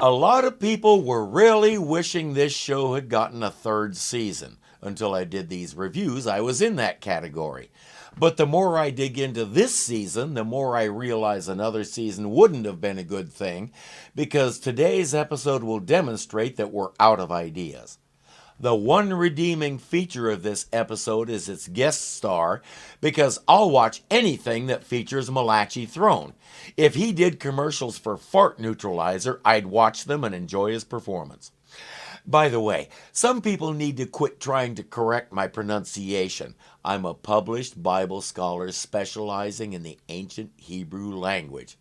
A lot of people were really wishing this show had gotten a third season. Until I did these reviews, I was in that category. But the more I dig into this season, the more I realize another season wouldn't have been a good thing, because today's episode will demonstrate that we're out of ideas. The one redeeming feature of this episode is its guest star, because I'll watch anything that features Malachi Throne. If he did commercials for Fart Neutralizer, I'd watch them and enjoy his performance. By the way, some people need to quit trying to correct my pronunciation. I'm a published Bible scholar specializing in the ancient Hebrew language.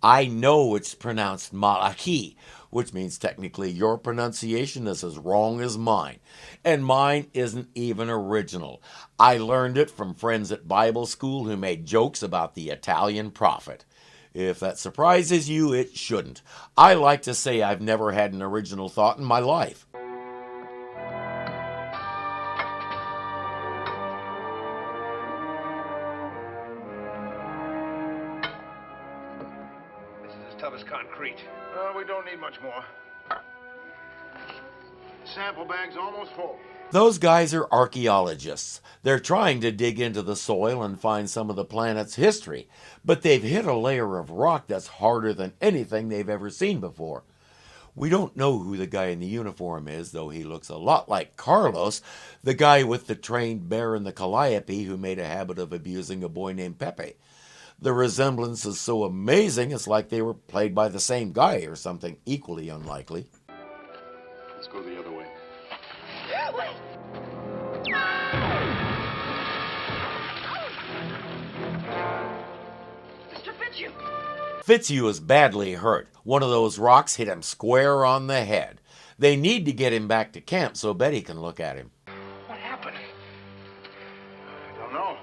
I know it's pronounced Malachi, which means technically your pronunciation is as wrong as mine. And mine isn't even original. I learned it from friends at Bible school who made jokes about the Italian prophet. If that surprises you, it shouldn't. I like to say I've never had an original thought in my life. Tough as concrete. We don't need much more. Sample bag's almost full. Those guys are archaeologists. They're trying to dig into the soil and find some of the planet's history, but they've hit a layer of rock that's harder than anything they've ever seen before. We don't know who the guy in the uniform is, though he looks a lot like Carlos, the guy with the trained bear in the Calliope who made a habit of abusing a boy named Pepe. The resemblance is so amazing, it's like they were played by the same guy or something equally unlikely. Let's go the other way. Wait! Mr. Fitzhugh! Fitzhugh is badly hurt. One of those rocks hit him square on the head. They need to get him back to camp so Betty can look at him. What happened? I don't know.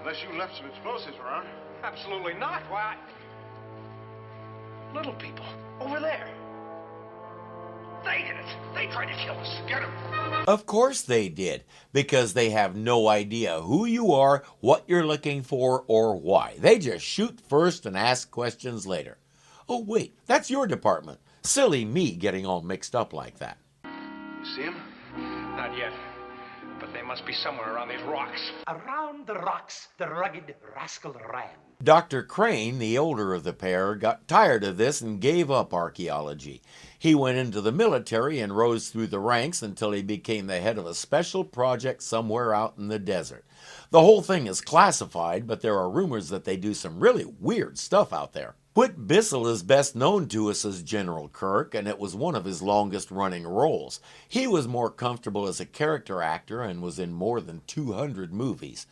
Unless you left some explosives around. Absolutely not. Why? Little people. Over there. They did it. They tried to kill us. Get them. Of course they did, because they have no idea who you are, what you're looking for, or why. They just shoot first and ask questions later. Oh wait, that's your department. Silly me getting all mixed up like that. You see him? Not yet. But they must be somewhere around these rocks. Around the rocks, the rugged rascal ran. Dr. Crane, the older of the pair, got tired of this and gave up archaeology. He went into the military and rose through the ranks until he became the head of a special project somewhere out in the desert. The whole thing is classified, but there are rumors that they do some really weird stuff out there. Whit Bissell is best known to us as General Kirk, and it was one of his longest-running roles. He was more comfortable as a character actor and was in more than 200 movies.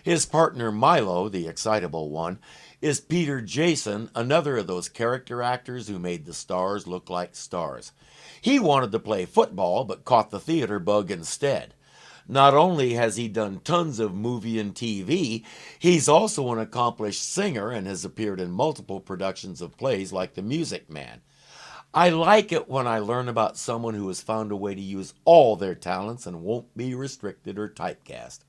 His partner Milo, the excitable one, is Peter Jason, another of those character actors who made the stars look like stars. He wanted to play football, but caught the theater bug instead. Not only has he done tons of movie and TV, he's also an accomplished singer and has appeared in multiple productions of plays like The Music Man. I like it when I learn about someone who has found a way to use all their talents and won't be restricted or typecast.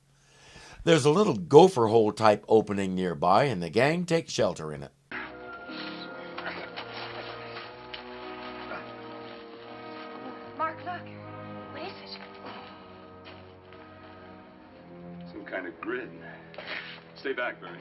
There's a little gopher hole type opening nearby, and the gang takes shelter in it. Mark, look. What is it? Some kind of grid. Stay back, Bernie.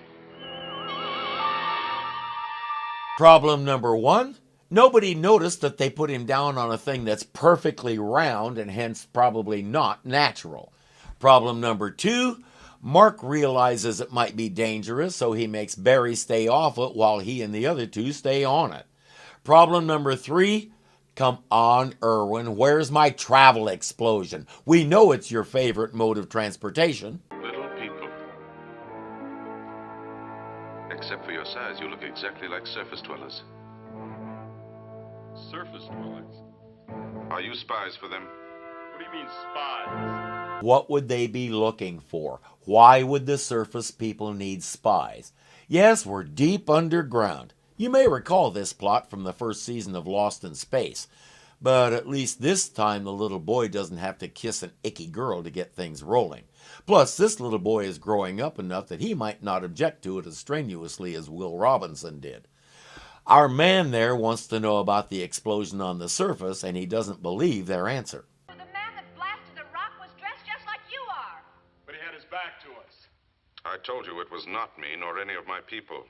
Problem number one, nobody noticed that they put him down on a thing that's perfectly round and hence probably not natural. Problem number two, Mark realizes it might be dangerous, so he makes Barry stay off it while he and the other two stay on it. Problem number three, come on, Irwin, where's my travel explosion? We know it's your favorite mode of transportation. Little people. Except for your size, you look exactly like surface dwellers. Surface dwellers? Are you spies for them? What do you mean, spies? What would they be looking for? Why would the surface people need spies? Yes, we're deep underground. You may recall this plot from the first season of Lost in Space. But at least this time the little boy doesn't have to kiss an icky girl to get things rolling. Plus, this little boy is growing up enough that he might not object to it as strenuously as Will Robinson did. Our man there wants to know about the explosion on the surface, and he doesn't believe their answer. The man that blasted the rock was dressed just like you are. But he had his back to us. I told you it was not me nor any of my people.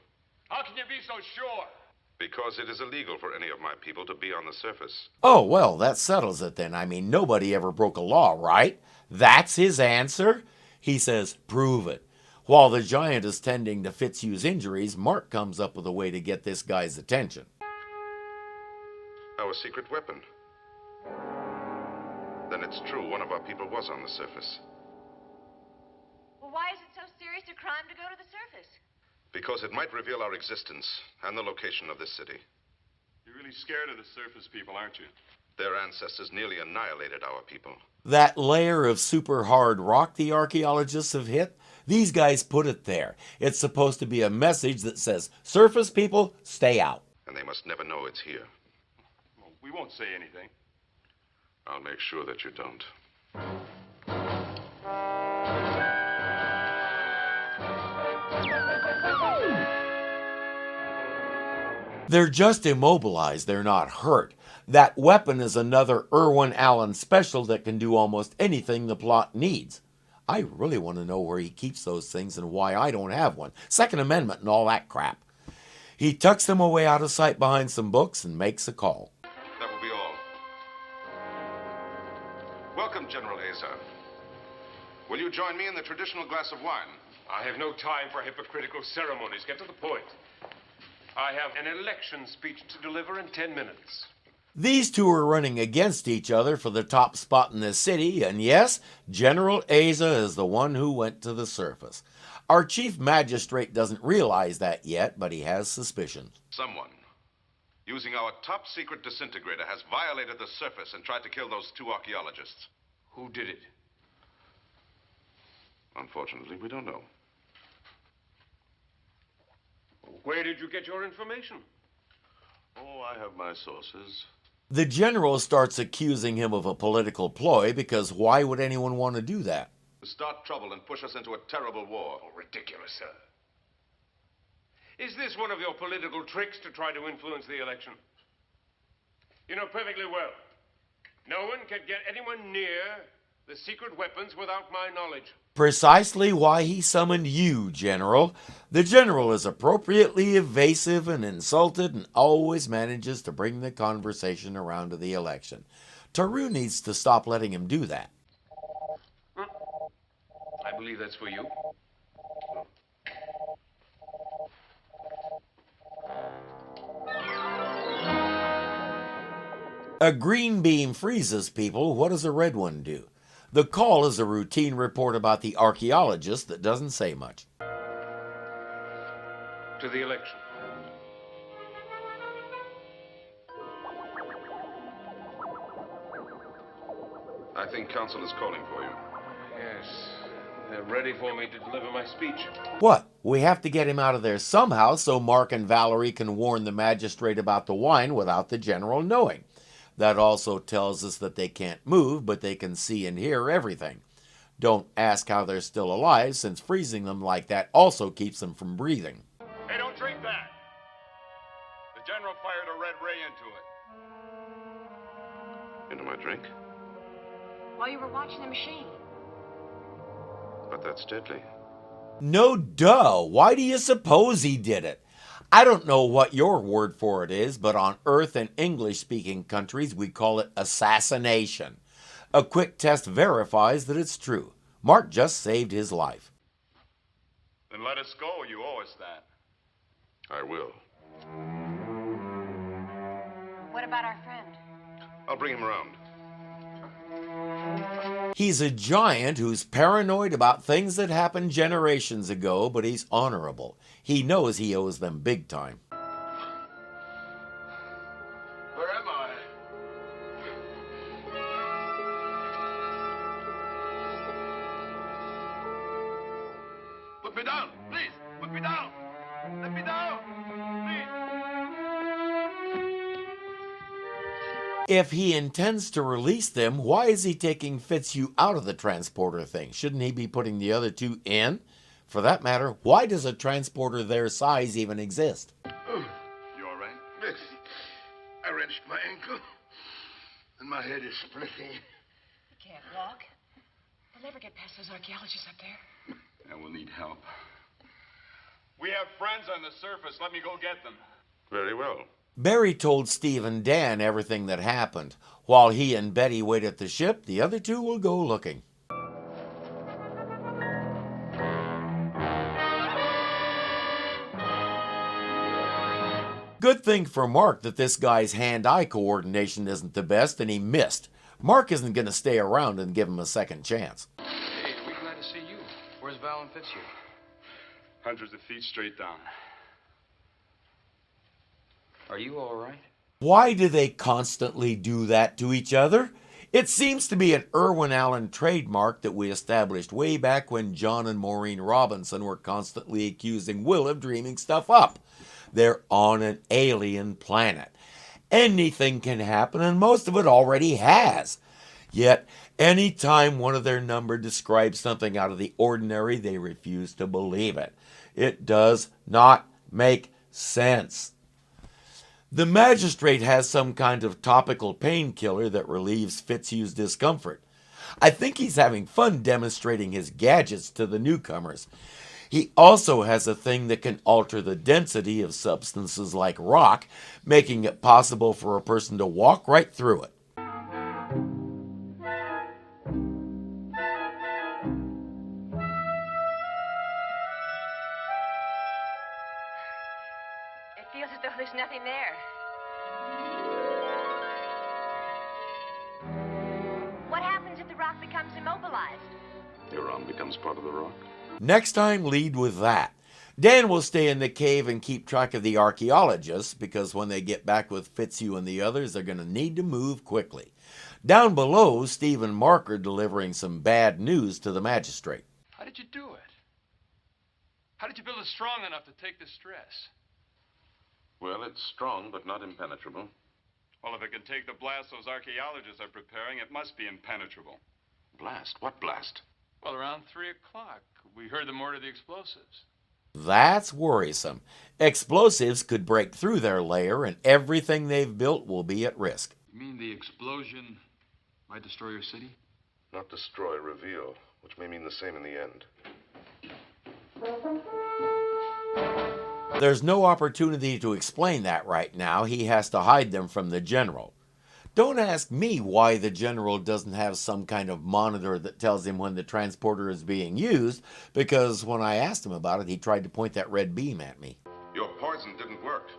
How can you be so sure? Because it is illegal for any of my people to be on the surface. Oh, well, that settles it then. I mean, nobody ever broke a law, right? That's his answer? He says, prove it. While the giant is tending to Fitzhugh's injuries, Mark comes up with a way to get this guy's attention. Our secret weapon. Then it's true one of our people was on the surface. Well, why is it so serious a crime to go to the surface? Because it might reveal our existence and the location of this city. You're really scared of the surface people, aren't you? Their ancestors nearly annihilated our people. That layer of super hard rock the archaeologists have hit, these guys put it there. It's supposed to be a message that says, surface people, stay out. And they must never know it's here. Well, we won't say anything. I'll make sure that you don't. They're just immobilized, they're not hurt. That weapon is another Irwin Allen special that can do almost anything the plot needs. I really want to know where he keeps those things and why I don't have one. Second Amendment and all that crap. He tucks them away out of sight behind some books and makes a call. That will be all. Welcome, General Asa. Will you join me in the traditional glass of wine? I have no time for hypocritical ceremonies. Get to the point. I have an election speech to deliver in 10 minutes. These two are running against each other for the top spot in the city, and yes, General Asa is the one who went to the surface. Our chief magistrate doesn't realize that yet, but he has suspicions. Someone, using our top secret disintegrator, has violated the surface and tried to kill those two archaeologists. Who did it? Unfortunately, we don't know. Where did you get your information? Oh, I have my sources. The general starts accusing him of a political ploy because why would anyone want to do that? To start trouble and push us into a terrible war. Oh, ridiculous, sir. Is this one of your political tricks to try to influence the election? You know perfectly well, no one can get anyone near the secret weapons without my knowledge. Precisely why he summoned you, General. The General is appropriately evasive and insulted and always manages to bring the conversation around to the election. Taru needs to stop letting him do that. I believe that's for you. A green beam freezes people. What does a red one do? The call is a routine report about the archaeologist that doesn't say much. To the election. I think council is calling for you. Yes, they're ready for me to deliver my speech. What? We have to get him out of there somehow so Mark and Valerie can warn the magistrate about the wine without the general knowing. That also tells us that they can't move, but they can see and hear everything. Don't ask how they're still alive, since freezing them like that also keeps them from breathing. Hey, don't drink that. The general fired a red ray into it. Into my drink? While you were watching the machine. But that's deadly. No duh. Why do you suppose he did it? I don't know what your word for it is, but on Earth and English-speaking countries, we call it assassination. A quick test verifies that it's true. Mark just saved his life. Then let us go. You owe us that. I will. What about our friend? I'll bring him around. He's a giant who's paranoid about things that happened generations ago, but he's honorable. He knows he owes them big time. Where am I? Put me down, please. Put me down. Let me down, please. If he intends to release them, why is he taking Fitzhugh out of the transporter thing? Shouldn't he be putting the other two in? For that matter, why does a transporter their size even exist? You all right? my ankle, and my head is splitting. You can't walk. We'll never get past those archaeologists up there. And we'll need help. We have friends on the surface. Let me go get them. Very well. Barry told Steve and Dan everything that happened. While he and Betty wait at the ship, the other two will go looking. Good thing for Mark that this guy's hand-eye coordination isn't the best and he missed. Mark isn't going to stay around and give him a second chance. Hey, we're glad to see you. Where's Val and Fitzhugh? Hundreds of feet straight down. Are you all right? Why do they constantly do that to each other? It seems to be an Irwin Allen trademark that we established way back when John and Maureen Robinson were constantly accusing Will of dreaming stuff up. They're on an alien planet. Anything can happen, and most of it already has. Yet, any time one of their number describes something out of the ordinary, they refuse to believe it. It does not make sense. The magistrate has some kind of topical painkiller that relieves Fitzhugh's discomfort. I think he's having fun demonstrating his gadgets to the newcomers. He also has a thing that can alter the density of substances like rock, making it possible for a person to walk right through it. It feels as though there's nothing there. What happens if the rock becomes immobilized? Your arm becomes part of the rock. Next time, lead with that. Dan will stay in the cave and keep track of the archaeologists, because when they get back with Fitzhugh and the others, they're going to need to move quickly. Down below, Steve and Mark are delivering some bad news to the magistrate. How did you do it? How did you build it strong enough to take the stress? Well, it's strong, but not impenetrable. Well, if it can take the blast those archaeologists are preparing, it must be impenetrable. Blast? What blast? Well, around 3 o'clock, we heard them order the explosives. That's worrisome. Explosives could break through their lair and everything they've built will be at risk. You mean the explosion might destroy your city? Not destroy, reveal, which may mean the same in the end. There's no opportunity to explain that right now. He has to hide them from the general. Don't ask me why the general doesn't have some kind of monitor that tells him when the transporter is being used, because when I asked him about it, he tried to point that red beam at me. Your poison didn't work.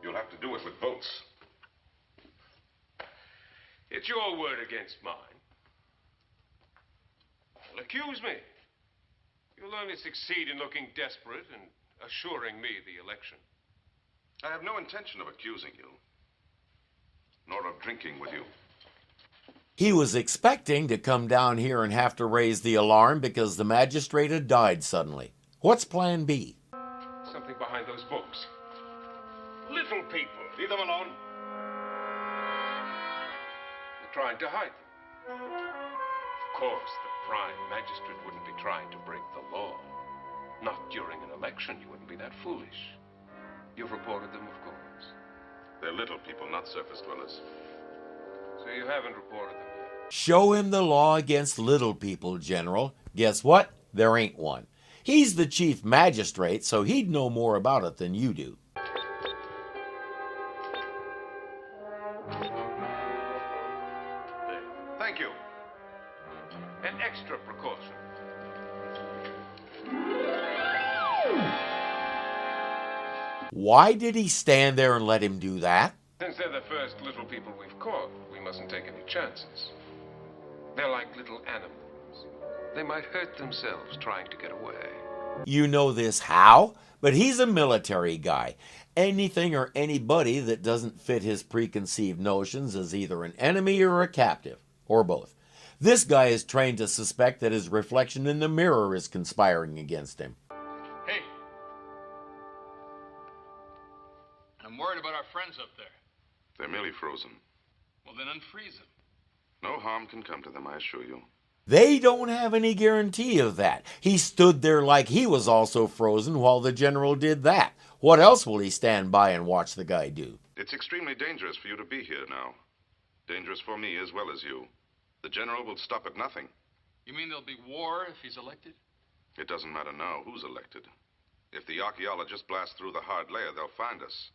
You'll have to do it with boats. It's your word against mine. Well, accuse me. You'll only succeed in looking desperate and assuring me the election. I have no intention of accusing you, nor of drinking with you. He was expecting to come down here and have to raise the alarm because the magistrate had died suddenly. What's plan B? Something behind those books. Little people. Leave them alone. They're trying to hide them. Of course, the prime magistrate wouldn't be trying to break the law. Not during an election. You wouldn't be that foolish. You've reported them, of course. They're little people, not surface dwellers. So you haven't reported them yet? Show him the law against little people, General. Guess what? There ain't one. He's the chief magistrate, so he'd know more about it than you do. Thank you. An extra precaution. Why did he stand there and let him do that? Since they're the first little people we've caught, we mustn't take any chances. They're like little animals. They might hurt themselves trying to get away. You know this how? But he's a military guy. Anything or anybody that doesn't fit his preconceived notions is either an enemy or a captive, or both. This guy is trained to suspect that his reflection in the mirror is conspiring against him. Hey. I'm worried about our friends up there. They're merely frozen. Well, then unfreeze them. No harm can come to them, I assure you. They don't have any guarantee of that. He stood there like he was also frozen while the general did that. What else will he stand by and watch the guy do? It's extremely dangerous for you to be here now. Dangerous for me as well as you. The general will stop at nothing. You mean there'll be war if he's elected? It doesn't matter now who's elected. If the archaeologists blast through the hard layer, they'll find us.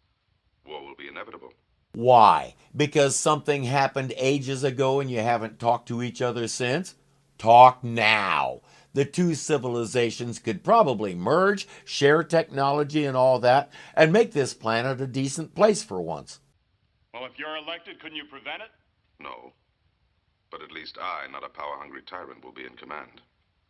War will be inevitable. Why? Because something happened ages ago and you haven't talked to each other since? Talk now. The two civilizations could probably merge, share technology and all that, and make this planet a decent place for once. Well, if you're elected, couldn't you prevent it? No. But at least I, not a power-hungry tyrant, will be in command.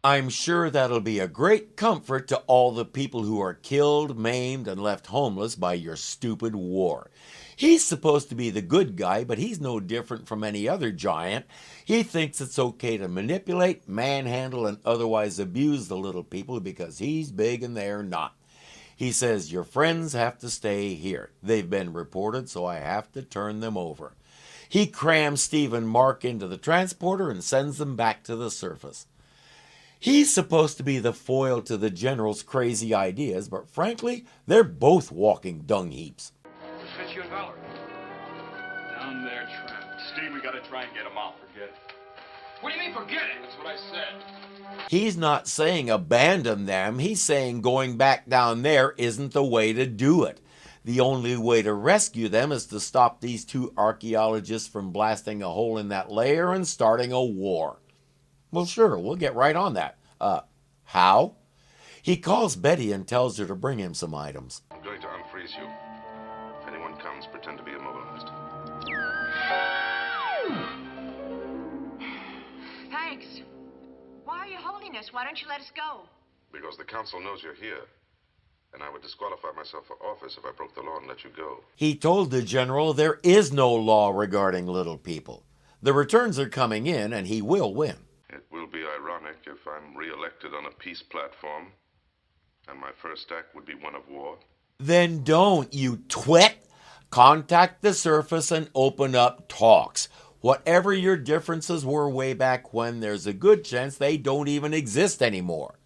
I'm sure that'll be a great comfort to all the people who are killed, maimed, and left homeless by your stupid war. He's supposed to be the good guy, but he's no different from any other giant. He thinks it's okay to manipulate, manhandle, and otherwise abuse the little people because he's big and they're not. He says, your friends have to stay here. They've been reported, so I have to turn them over. He crams Steve and Mark into the transporter and sends them back to the surface. He's supposed to be the foil to the general's crazy ideas, but frankly, they're both walking dung heaps. Where's Fitzhugh and Valor? Down there trapped. Steve, we gotta try and get him out. Forget it. What do you mean, forget it? That's what I said. He's not saying abandon them. He's saying going back down there isn't the way to do it. The only way to rescue them is to stop these two archaeologists from blasting a hole in that layer and starting a war. Well, sure, we'll get right on that. How? He calls Betty and tells her to bring him some items. I'm going to unfreeze you. If anyone comes, pretend to be immobilized. Thanks. Why are you holding us? Why don't you let us go? Because the council knows you're here. And I would disqualify myself for office if I broke the law and let you go. He told the general there is no law regarding little people. The returns are coming in and he will win. It will be ironic if I'm re-elected on a peace platform, and my first act would be one of war. Then don't, you twit. Contact the surface and open up talks. Whatever your differences were way back when, there's a good chance they don't even exist anymore.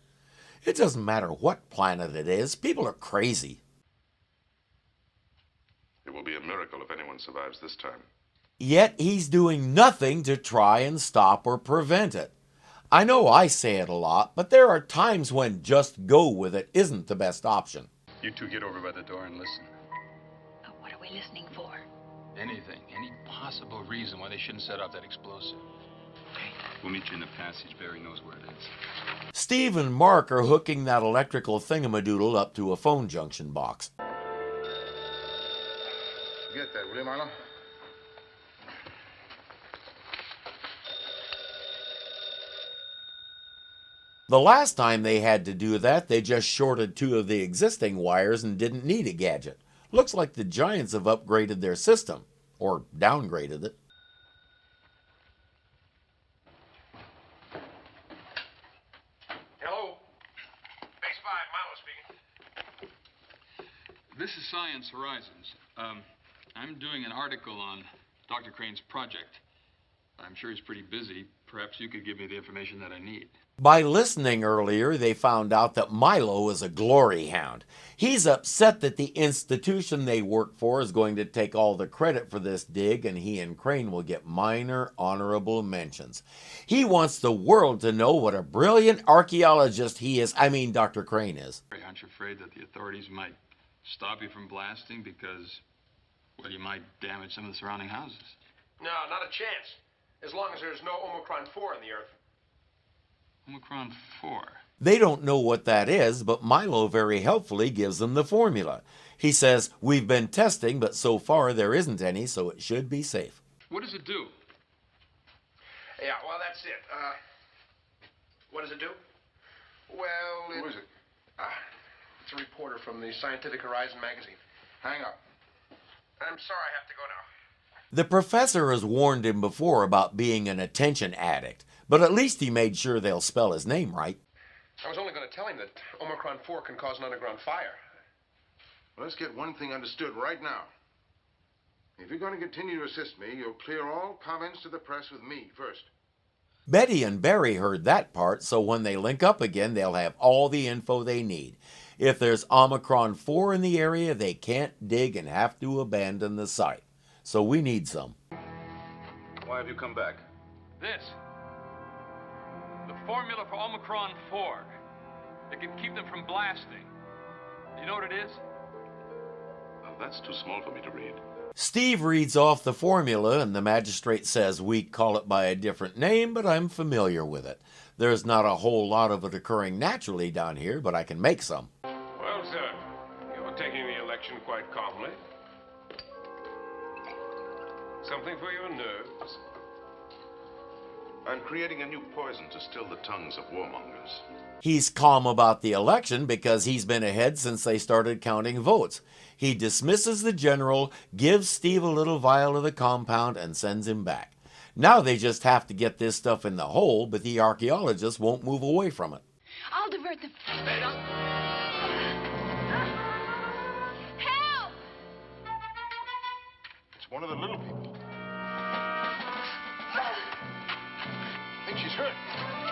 It doesn't matter what planet it is. People are crazy. It will be a miracle if anyone survives this time. Yet he's doing nothing to try and stop or prevent it. I know I say it a lot, but there are times when just go with it isn't the best option. You two get over by the door and listen. What are we listening for? Anything, any possible reason why they shouldn't set off that explosive. We'll meet you in the passage. Barry knows where it is. Steve and Mark are hooking that electrical thingamadoodle up to a phone junction box. Forget that, will you, Marlo? The last time they had to do that, they just shorted two of the existing wires and didn't need a gadget. Looks like the Giants have upgraded their system, or downgraded it. Hello? Base 5, Milo speaking. This is Science Horizons. I'm doing an article on Dr. Crane's project. I'm sure he's pretty busy. Perhaps you could give me the information that I need. By listening earlier, they found out that Milo is a glory hound. He's upset that the institution they work for is going to take all the credit for this dig, and he and Crane will get minor honorable mentions. He wants the world to know what a brilliant archaeologist Dr. Crane is. Aren't you afraid that the authorities might stop you from blasting because, well, you might damage some of the surrounding houses? No, not a chance. As long as there's no Omicron 4 on the Earth. Omicron 4. They don't know what that is, but Milo very helpfully gives them the formula. He says, we've been testing, but so far there isn't any, so it should be safe. What does it do? Yeah, well, that's it. What does it do? Well, Who is it? It's a reporter from the Scientific Horizon magazine. Hang up. I'm sorry, I have to go now. The professor has warned him before about being an attention addict, but at least he made sure they'll spell his name right. I was only going to tell him that Omicron 4 can cause an underground fire. Well, let's get one thing understood right now. If you're going to continue to assist me, you'll clear all comments to the press with me first. Betty and Barry heard that part, so when they link up again, they'll have all the info they need. If there's Omicron 4 in the area, they can't dig and have to abandon the site. So we need some. Why have you come back? This. The formula for Omicron 4. It can keep them from blasting. You know what it is? Well, that's too small for me to read. Steve reads off the formula, and the magistrate says we call it by a different name, but I'm familiar with it. There's not a whole lot of it occurring naturally down here, but I can make some. Well, sir, you're taking the election quite calmly. Something for your nerves. I'm creating a new poison to still the tongues of warmongers. He's calm about the election because he's been ahead since they started counting votes. He dismisses the general, gives Steve a little vial of the compound, and sends him back. Now they just have to get this stuff in the hole, but the archaeologists won't move away from it. I'll divert the... Help! It's one of the little people. I think she's hurt.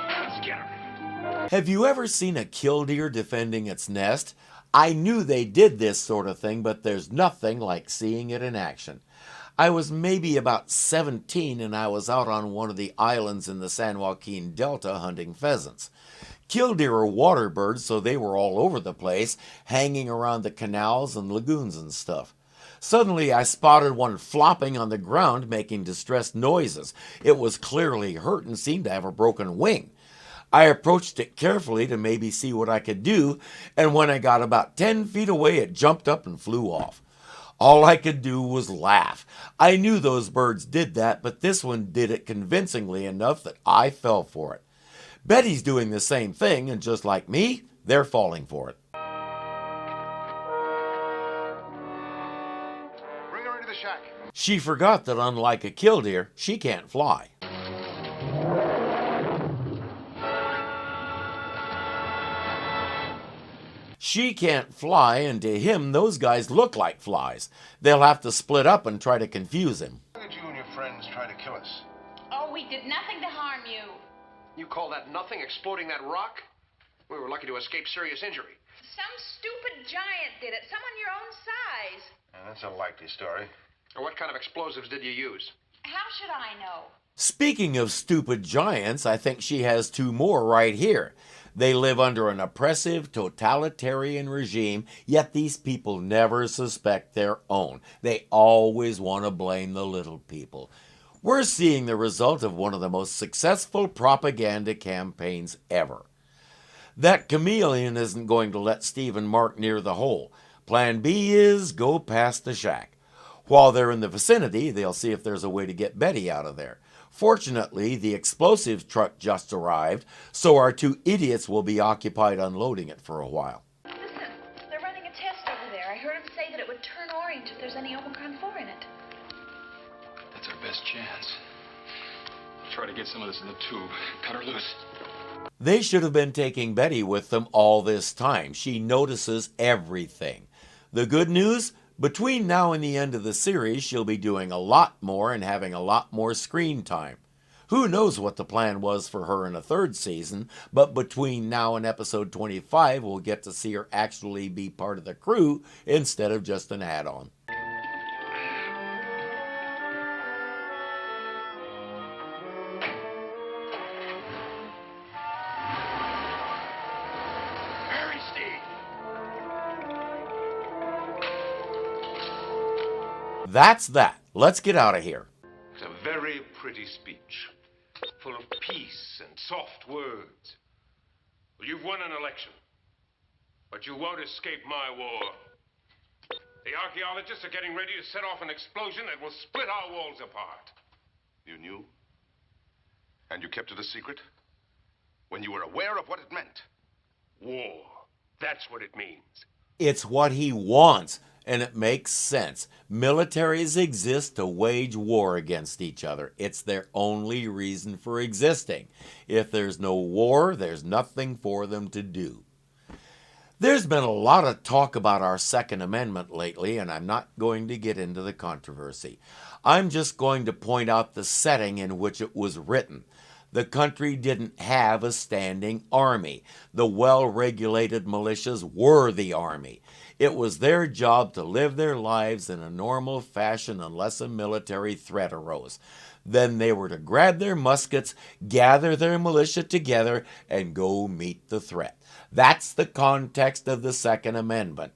Let's get her. Have you ever seen a killdeer defending its nest? I knew they did this sort of thing, but there's nothing like seeing it in action. I was maybe about 17 and I was out on one of the islands in the San Joaquin Delta hunting pheasants. Killdeer are water birds, so they were all over the place, hanging around the canals and lagoons and stuff. Suddenly I spotted one flopping on the ground making distressed noises. It was clearly hurt and seemed to have a broken wing. I approached it carefully to maybe see what I could do, and when I got about 10 feet away, it jumped up and flew off. All I could do was laugh. I knew those birds did that, but this one did it convincingly enough that I fell for it. Betty's doing the same thing, and just like me, they're falling for it. Bring her into the shack. She forgot that unlike a killdeer, she can't fly. She can't fly, and to him, those guys look like flies. They'll have to split up and try to confuse him. Why did you and your friends try to kill us? Oh, we did nothing to harm you. You call that nothing, exploding that rock? We were lucky to escape serious injury. Some stupid giant did it. Someone your own size. That's a likely story. What kind of explosives did you use? How should I know? Speaking of stupid giants, I think she has two more right here. They live under an oppressive, totalitarian regime, yet these people never suspect their own. They always want to blame the little people. We're seeing the result of one of the most successful propaganda campaigns ever. That chameleon isn't going to let Steve and Mark near the hole. Plan B is go past the shack. While they're in the vicinity, they'll see if there's a way to get Betty out of there. Fortunately, the explosives truck just arrived, so our two idiots will be occupied unloading it for a while. Listen, they're running a test over there. I heard him say that it would turn orange if there's any Omicron 4 in it. That's our best chance. I'll try to get some of this in the tube. Cut her loose. They should have been taking Betty with them all this time. She notices everything. The good news? Between now and the end of the series, she'll be doing a lot more and having a lot more screen time. Who knows what the plan was for her in a third season, but between now and episode 25, we'll get to see her actually be part of the crew instead of just an add-on. Hurry, Steve! That's that. Let's get out of here. It's a very pretty speech, full of peace and soft words. Well, you've won an election, but you won't escape my war. The archaeologists are getting ready to set off an explosion that will split our walls apart. You knew? And you kept it a secret? When you were aware of what it meant? War. That's what it means. It's what he wants, and it makes sense. Militaries exist to wage war against each other. It's their only reason for existing. If there's no war, there's nothing for them to do. There's been a lot of talk about our Second Amendment lately, and I'm not going to get into the controversy. I'm just going to point out the setting in which it was written. The country didn't have a standing army. The well-regulated militias were the army. It was their job to live their lives in a normal fashion unless a military threat arose. Then they were to grab their muskets, gather their militia together, and go meet the threat. That's the context of the Second Amendment.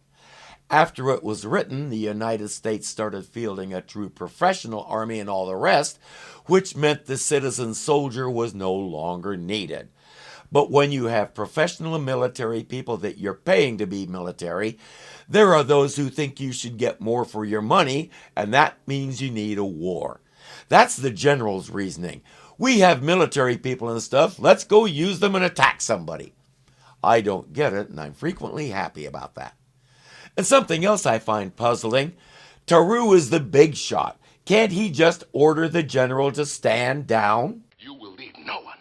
After it was written, the United States started fielding a true professional army and all the rest, which meant the citizen soldier was no longer needed. But when you have professional military people that you're paying to be military, there are those who think you should get more for your money, and that means you need a war. That's the general's reasoning. We have military people and stuff, let's go use them and attack somebody. I don't get it, and I'm frequently happy about that. And something else I find puzzling, Taru is the big shot. Can't he just order the general to stand down? You will leave no one.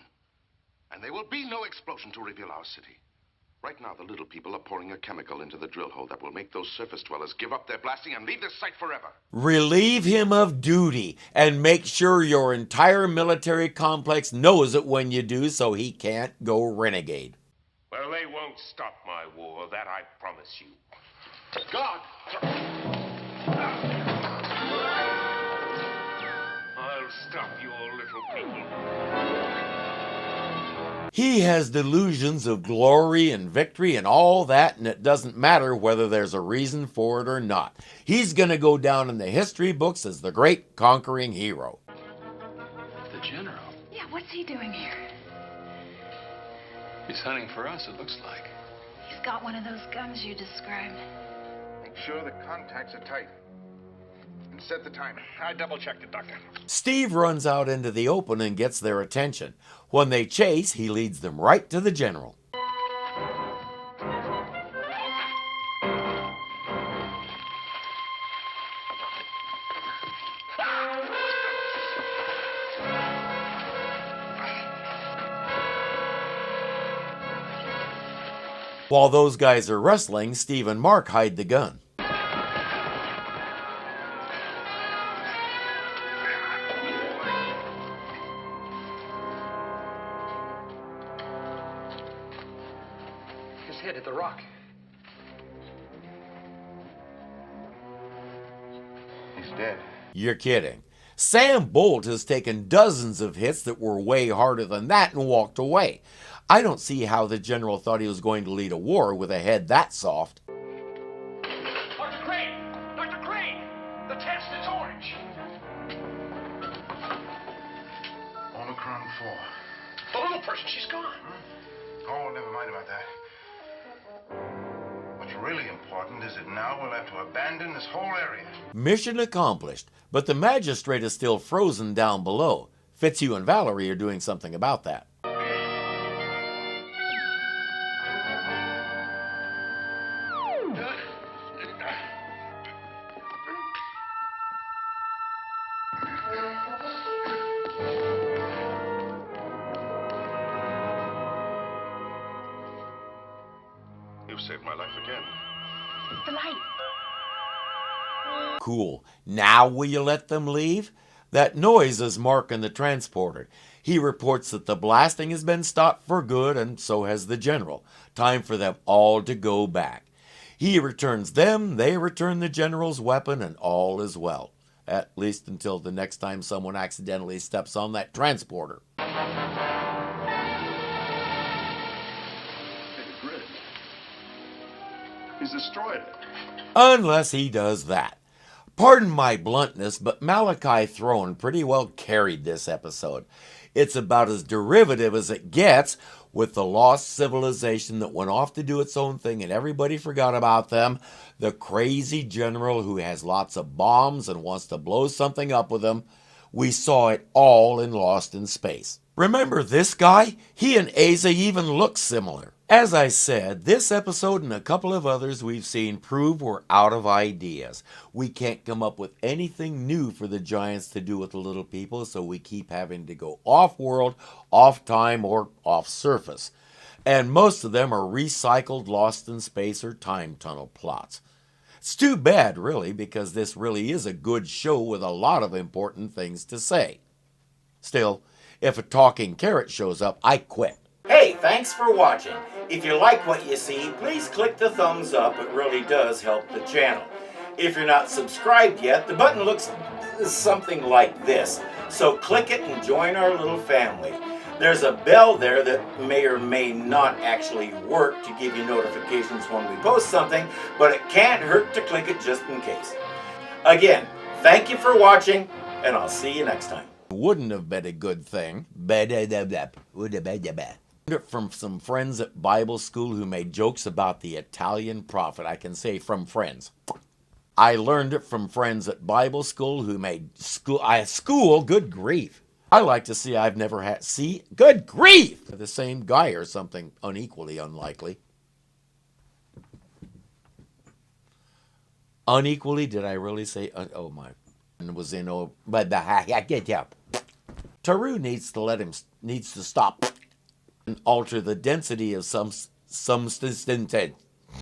And there will be no explosion to reveal our city. Right now, the little people are pouring a chemical into the drill hole that will make those surface dwellers give up their blasting and leave this site forever. Relieve him of duty and make sure your entire military complex knows it when you do so he can't go renegade. Well, they won't stop my war, that I promise you. God! I'll stop your little people. He has delusions of glory and victory and all that, and it doesn't matter whether there's a reason for it or not. He's going to go down in the history books as the great conquering hero. The general? Yeah, what's he doing here? He's hunting for us, it looks like. He's got one of those guns you described. Make sure the contacts are tight. And set the timer. I double-checked it, Doctor. Steve runs out into the open and gets their attention. When they chase, he leads them right to the general. While those guys are wrestling, Steve and Mark hide the gun. His head hit the rock. He's dead. You're kidding. Sam Bolt has taken dozens of hits that were way harder than that and walked away. I don't see how the general thought he was going to lead a war with a head that soft. Dr. Crane! Dr. Crane! The test is orange. Omicron 4. The little person, she's gone. Oh, never mind about that. What's really important is that now we'll have to abandon this whole area. Mission accomplished, but the magistrate is still frozen down below. Fitzhugh and Valerie are doing something about that. You've saved my life again. The light. Cool. Now will you let them leave? That noise is Mark in the transporter. He reports that the blasting has been stopped for good, and so has the general. Time for them all to go back. He returns them, they return the general's weapon, and all is well. At least until the next time someone accidentally steps on that transporter. He's destroyed it. Unless he does that. Pardon my bluntness, but Malachi Throne pretty well carried this episode. It's about as derivative as it gets, with the lost civilization that went off to do its own thing and everybody forgot about them, the crazy general who has lots of bombs and wants to blow something up with them. We saw it all in Lost in Space. Remember this guy? He and Asa even look similar. As I said, this episode and a couple of others we've seen prove we're out of ideas. We can't come up with anything new for the giants to do with the little people, so we keep having to go off-world, off-time, or off-surface. And most of them are recycled Lost in Space or time tunnel plots. It's too bad, really, because this really is a good show with a lot of important things to say. Still, If a talking carrot shows up, I quit. Hey, thanks for watching. If you like what you see, please click the thumbs up. It really does help the channel. If you're not subscribed yet, the button looks something like this. So click it and join our little family. There's a bell there that may or may not actually work to give you notifications when we post something, but it can't hurt to click it just in case. Again, thank you for watching, and I'll see you next time. Wouldn't have been a good thing. From some friends at Bible school who made jokes about the Italian prophet. I can say from friends. I learned it from friends at Bible school who made school, good grief. I like to see I've never had, good grief! The same guy or something unequally unlikely. Unequally, did I really say, oh my, and was in, oh, but I get you. Taru needs to stop and alter the density of some substance.